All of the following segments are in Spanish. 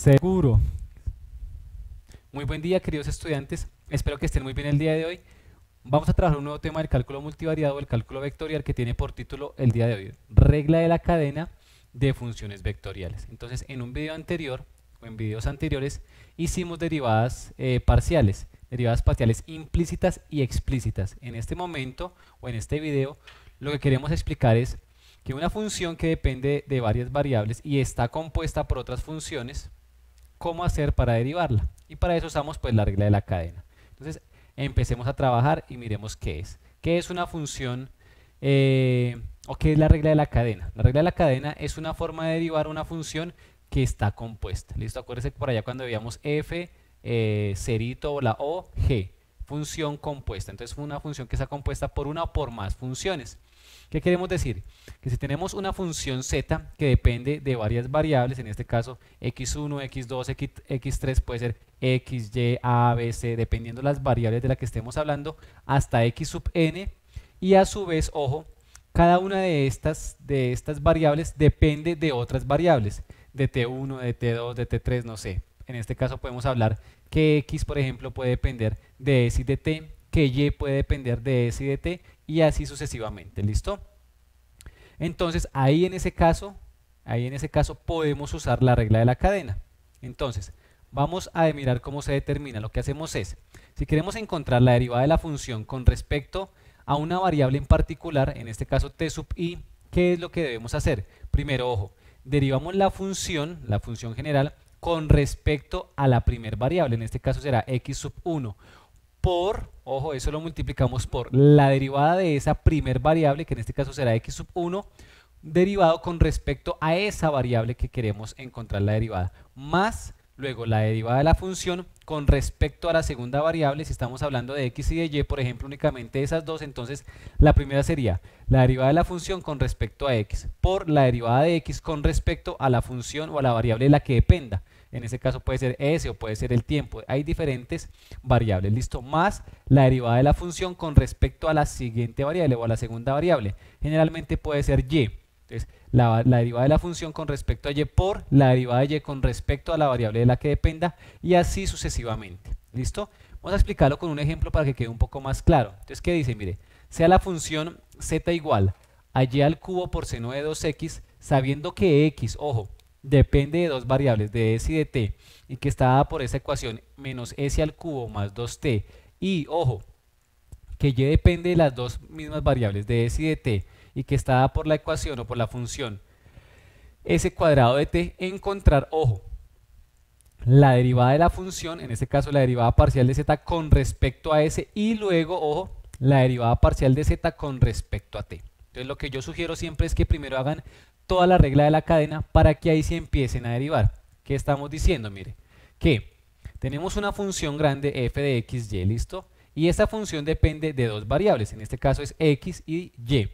Seguro. Muy buen día, queridos estudiantes. Espero que estén muy bien el día de hoy. Vamos a trabajar un nuevo tema del cálculo multivariado, el cálculo vectorial, que tiene por título el día de hoy, regla de la cadena de funciones vectoriales. Entonces, en un video anterior, o en videos anteriores, hicimos derivadas parciales implícitas y explícitas. En este momento, o en este video, lo que queremos explicar es que una función que depende de varias variables y está compuesta por otras funciones, cómo hacer para derivarla. Y para eso usamos pues la regla de la cadena. Entonces empecemos a trabajar y miremos qué es. ¿Qué es una función o qué es la regla de la cadena? La regla de la cadena es una forma de derivar una función que está compuesta. ¿Listo? Acuérdense por allá cuando veíamos f, cerito o la o, g. Función compuesta. Entonces una función que está compuesta por una o por más funciones. ¿Qué queremos decir? Que si tenemos una función z que depende de varias variables, en este caso x1, x2, x3, puede ser x, y, a, b, c, dependiendo las variables de las que estemos hablando, hasta x sub n, y a su vez, ojo, cada una de estas variables depende de otras variables, de t1, de t2, de t3, no sé. En este caso podemos hablar que x, por ejemplo, puede depender de s y de t, que y puede depender de s y de t, y así sucesivamente. ¿Listo? Entonces, ahí en ese caso podemos usar la regla de la cadena. Entonces, vamos a mirar cómo se determina. Lo que hacemos es, si queremos encontrar la derivada de la función con respecto a una variable en particular, en este caso t sub i, ¿qué es lo que debemos hacer? Primero, ojo, derivamos la función general, con respecto a la primer variable, en este caso será x sub 1, por, ojo, eso lo multiplicamos por la derivada de esa primer variable, que en este caso será x sub 1, derivado con respecto a esa variable que queremos encontrar la derivada, más luego la derivada de la función con respecto a la segunda variable. Si estamos hablando de x y de y, por ejemplo, únicamente esas dos, entonces la primera sería la derivada de la función con respecto a x por la derivada de x con respecto a la función o a la variable de la que dependa. En ese caso puede ser s o puede ser el tiempo. Hay diferentes variables, ¿listo? Más la derivada de la función con respecto a la siguiente variable o a la segunda variable. Generalmente puede ser y. Entonces, la derivada de la función con respecto a y por la derivada de y con respecto a la variable de la que dependa, y así sucesivamente. ¿Listo? Vamos a explicarlo con un ejemplo para que quede un poco más claro. Entonces, ¿qué dice? Mire, sea la función z igual a y al cubo por seno de 2x, sabiendo que x, ojo, depende de dos variables, de s y de t, y que está dada por esa ecuación menos s al cubo más 2t, y ojo, que y depende de las dos mismas variables, de s y de t, y que está dada por la ecuación o por la función s cuadrado de t, encontrar, ojo, la derivada de la función, en este caso la derivada parcial de z con respecto a s, y luego, ojo, la derivada parcial de z con respecto a t. Entonces lo que yo sugiero siempre es que primero hagan toda la regla de la cadena para que ahí sí empiecen a derivar. ¿Qué estamos diciendo? Mire, que tenemos una función grande f de x, y, ¿listo? Y esta función depende de dos variables, en este caso es x y y.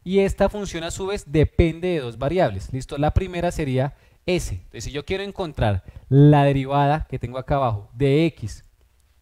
Y esta función a su vez depende de dos variables, ¿listo? La primera sería s. Entonces, si yo quiero encontrar la derivada que tengo acá abajo de x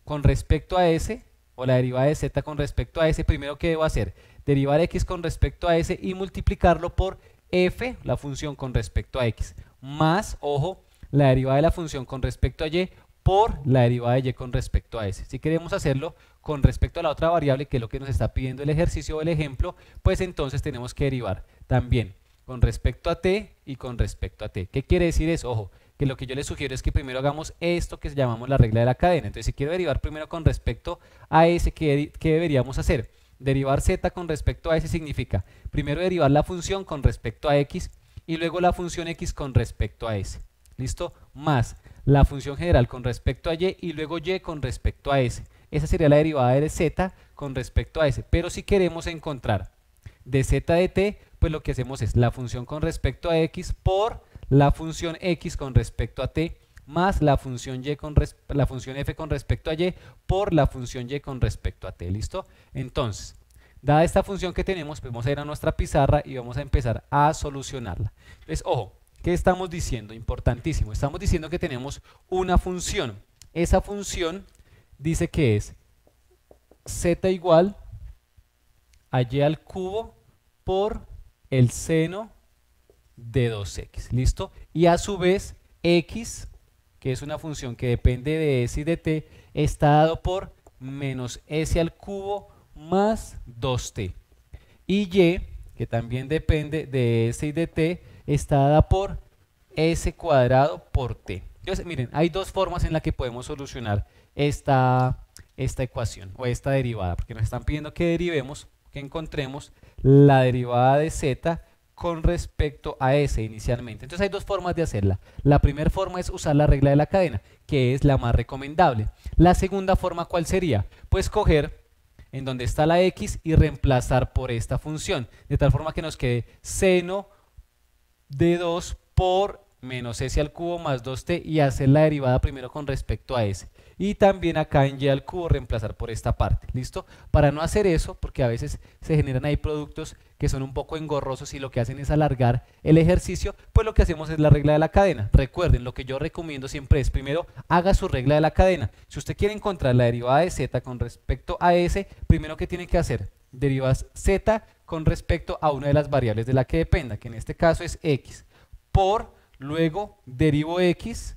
con respecto a s, o la derivada de z con respecto a s, primero que debo hacer, derivar x con respecto a s y multiplicarlo por f, la función con respecto a x, más, ojo, la derivada de la función con respecto a y por la derivada de y con respecto a s. Si queremos hacerlo con respecto a la otra variable, que es lo que nos está pidiendo el ejercicio o el ejemplo, pues entonces tenemos que derivar también con respecto a t y con respecto a t. ¿Qué quiere decir eso? Ojo, que lo que yo les sugiero es que primero hagamos esto que llamamos la regla de la cadena. Entonces, si quiero derivar primero con respecto a s, ¿qué deberíamos hacer? Derivar z con respecto a s significa primero derivar la función con respecto a x y luego la función x con respecto a s. ¿Listo? Más la función general con respecto a y luego y con respecto a s. Esa sería la derivada de z con respecto a s. Pero si queremos encontrar de z de t, pues lo que hacemos es la función con respecto a x por la función x con respecto a t más la función f con respecto a y por la función y con respecto a t. ¿Listo? Entonces, dada esta función que tenemos, pues vamos a ir a nuestra pizarra y vamos a empezar a solucionarla. Entonces, ojo, ¿qué estamos diciendo? Importantísimo. Estamos diciendo que tenemos una función. Esa función dice que es z igual a y al cubo por el seno de 2x. ¿Listo? Y a su vez x que es una función que depende de s y de t, está dado por menos s al cubo más 2t. Y y, que también depende de s y de t, está dada por s cuadrado por t. Entonces, miren, hay dos formas en las que podemos solucionar esta ecuación o esta derivada, porque nos están pidiendo que derivemos, que encontremos la derivada de z con respecto a s inicialmente. Entonces hay dos formas de hacerla. La primera forma es usar la regla de la cadena, que es la más recomendable. La segunda forma, ¿cuál sería? Pues coger en donde está la x y reemplazar por esta función, de tal forma que nos quede seno de 2 por menos s al cubo más 2t y hacer la derivada primero con respecto a s. Y también acá en y al cubo reemplazar por esta parte, ¿listo? Para no hacer eso, porque a veces se generan ahí productos que son un poco engorrosos y lo que hacen es alargar el ejercicio, pues lo que hacemos es la regla de la cadena. Recuerden, lo que yo recomiendo siempre es primero haga su regla de la cadena. Si usted quiere encontrar la derivada de z con respecto a s, primero ¿qué tiene que hacer? Derivas z con respecto a una de las variables de la que dependa, que en este caso es x, por luego derivo x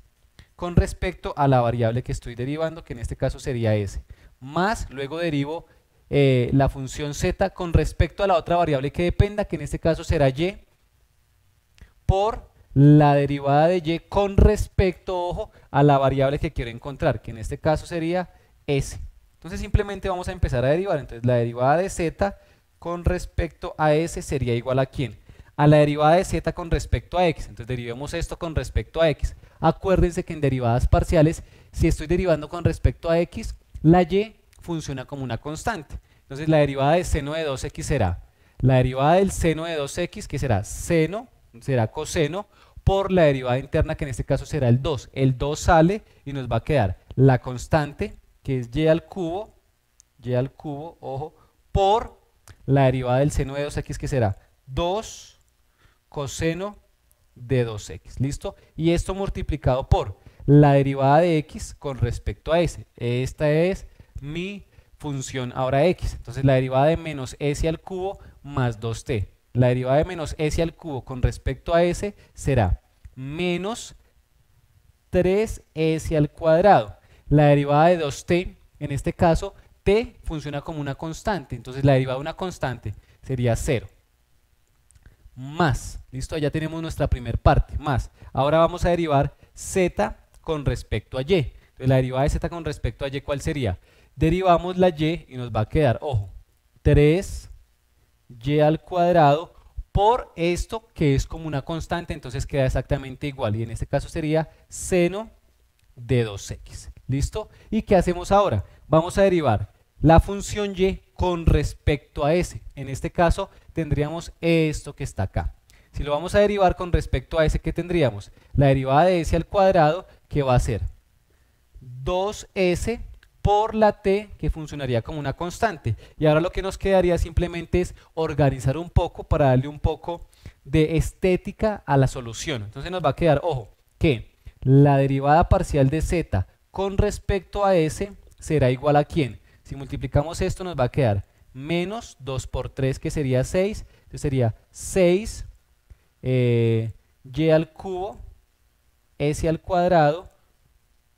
con respecto a la variable que estoy derivando, que en este caso sería s, más luego derivo la función z con respecto a la otra variable que dependa, que en este caso será y, por la derivada de y con respecto, ojo, a la variable que quiero encontrar, que en este caso sería s. Entonces simplemente vamos a empezar a derivar. Entonces la derivada de z con respecto a s sería igual a ¿quién? A la derivada de z con respecto a x. Entonces derivemos esto con respecto a x. Acuérdense que en derivadas parciales, si estoy derivando con respecto a x, la y funciona como una constante. Entonces la derivada de seno de 2x será la derivada del seno de 2x, que será seno, será coseno, por la derivada interna, que en este caso será el 2. El 2 sale y nos va a quedar la constante, que es y al cubo, ojo, por la derivada del seno de 2x, que será 2 coseno de 2x, ¿listo? Y esto multiplicado por la derivada de x con respecto a s. Esta es mi función ahora x. Entonces la derivada de menos s al cubo más 2t. La derivada de menos s al cubo con respecto a s será menos 3s al cuadrado. La derivada de 2t, en este caso, t funciona como una constante. Entonces la derivada de una constante sería 0. Más, listo, ya tenemos nuestra primera parte, más. Ahora vamos a derivar z con respecto a y. Entonces la derivada de z con respecto a y, ¿cuál sería? Derivamos la y y nos va a quedar, ojo, 3y al cuadrado por esto que es como una constante, entonces queda exactamente igual. Y en este caso sería seno de 2x, ¿listo? ¿Y qué hacemos ahora? Vamos a derivar la función y con respecto a s. En este caso tendríamos esto que está acá. Si lo vamos a derivar con respecto a s, ¿qué tendríamos? La derivada de s al cuadrado, que va a ser 2s por la t, que funcionaría como una constante. Y ahora lo que nos quedaría simplemente es organizar un poco para darle un poco de estética a la solución. Entonces nos va a quedar, ojo, que la derivada parcial de z con respecto a s será igual a ¿quién? Si multiplicamos esto nos va a quedar menos 2 por 3, que sería 6. Entonces sería 6 y al cubo s al cuadrado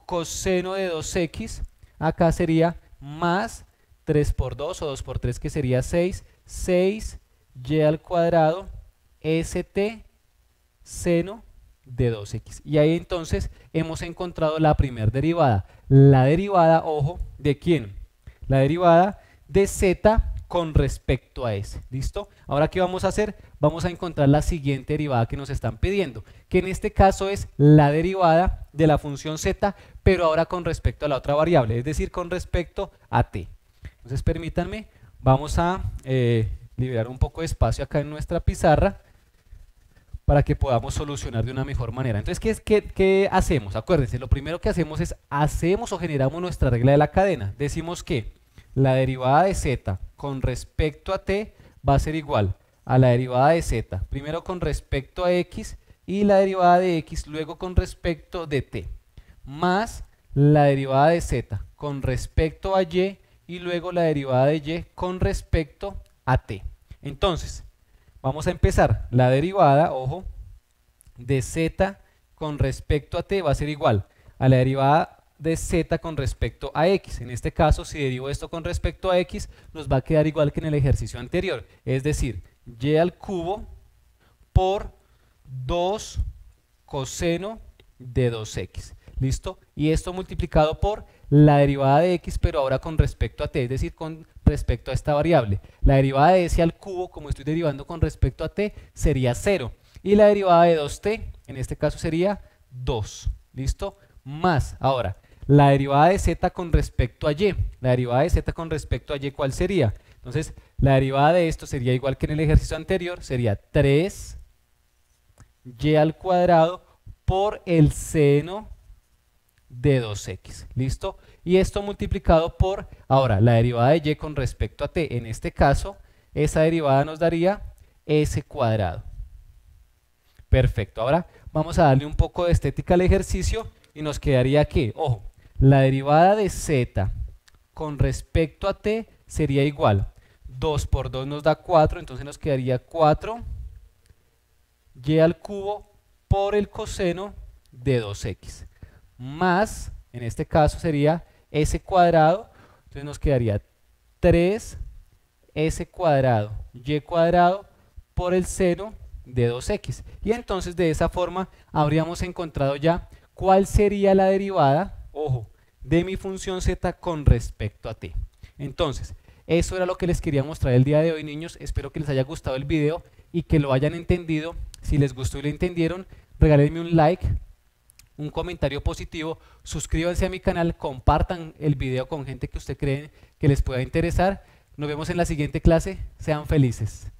coseno de 2x. Acá sería más 3 por 2 o 2 por 3, que sería 6. 6y al cuadrado st seno de 2x. Y ahí entonces hemos encontrado la primera derivada. La derivada, ojo, ¿de quién? La derivada de z con respecto a s, ¿listo? Ahora, ¿qué vamos a hacer? Vamos a encontrar la siguiente derivada que nos están pidiendo, que en este caso es la derivada de la función z, pero ahora con respecto a la otra variable, es decir, con respecto a t. Entonces, permítanme, vamos a liberar un poco de espacio acá en nuestra pizarra para que podamos solucionar de una mejor manera. Entonces, ¿qué hacemos? Acuérdense, lo primero que hacemos es, hacemos o generamos nuestra regla de la cadena. Decimos que la derivada de z con respecto a t va a ser igual a la derivada de z, primero con respecto a x, y la derivada de x luego con respecto de t, más la derivada de z con respecto a y, y luego la derivada de y con respecto a t. Entonces, vamos a empezar. La derivada, ojo, de z con respecto a t va a ser igual a la derivada de z con respecto a x. En este caso, si derivo esto con respecto a x, nos va a quedar igual que en el ejercicio anterior, es decir, y al cubo por 2 coseno de 2x. ¿Listo? Y esto multiplicado por la derivada de x, pero ahora con respecto a t, es decir, con respecto a esta variable. La derivada de s al cubo, como estoy derivando con respecto a t, sería 0. Y la derivada de 2t, en este caso sería 2. ¿Listo? Más, ahora, la derivada de z con respecto a y. La derivada de z con respecto a y, ¿cuál sería? Entonces, la derivada de esto sería igual que en el ejercicio anterior, sería 3y al cuadrado por el seno de 2x. ¿Listo? Y esto multiplicado por, ahora, la derivada de y con respecto a t. En este caso, esa derivada nos daría s cuadrado. Perfecto. Ahora vamos a darle un poco de estética al ejercicio y nos quedaría que, ojo, la derivada de z con respecto a t sería igual. 2 por 2 nos da 4, entonces nos quedaría 4y al cubo por el coseno de 2x. Más, en este caso sería s cuadrado, entonces nos quedaría 3s cuadrado y cuadrado por el seno de 2x. Y entonces de esa forma habríamos encontrado ya cuál sería la derivada, ojo, de mi función z con respecto a t. Entonces, eso era lo que les quería mostrar el día de hoy, niños. Espero que les haya gustado el video y que lo hayan entendido. Si les gustó y lo entendieron, regálenme un like, un comentario positivo, suscríbanse a mi canal, compartan el video con gente que usted cree que les pueda interesar. Nos vemos en la siguiente clase, sean felices.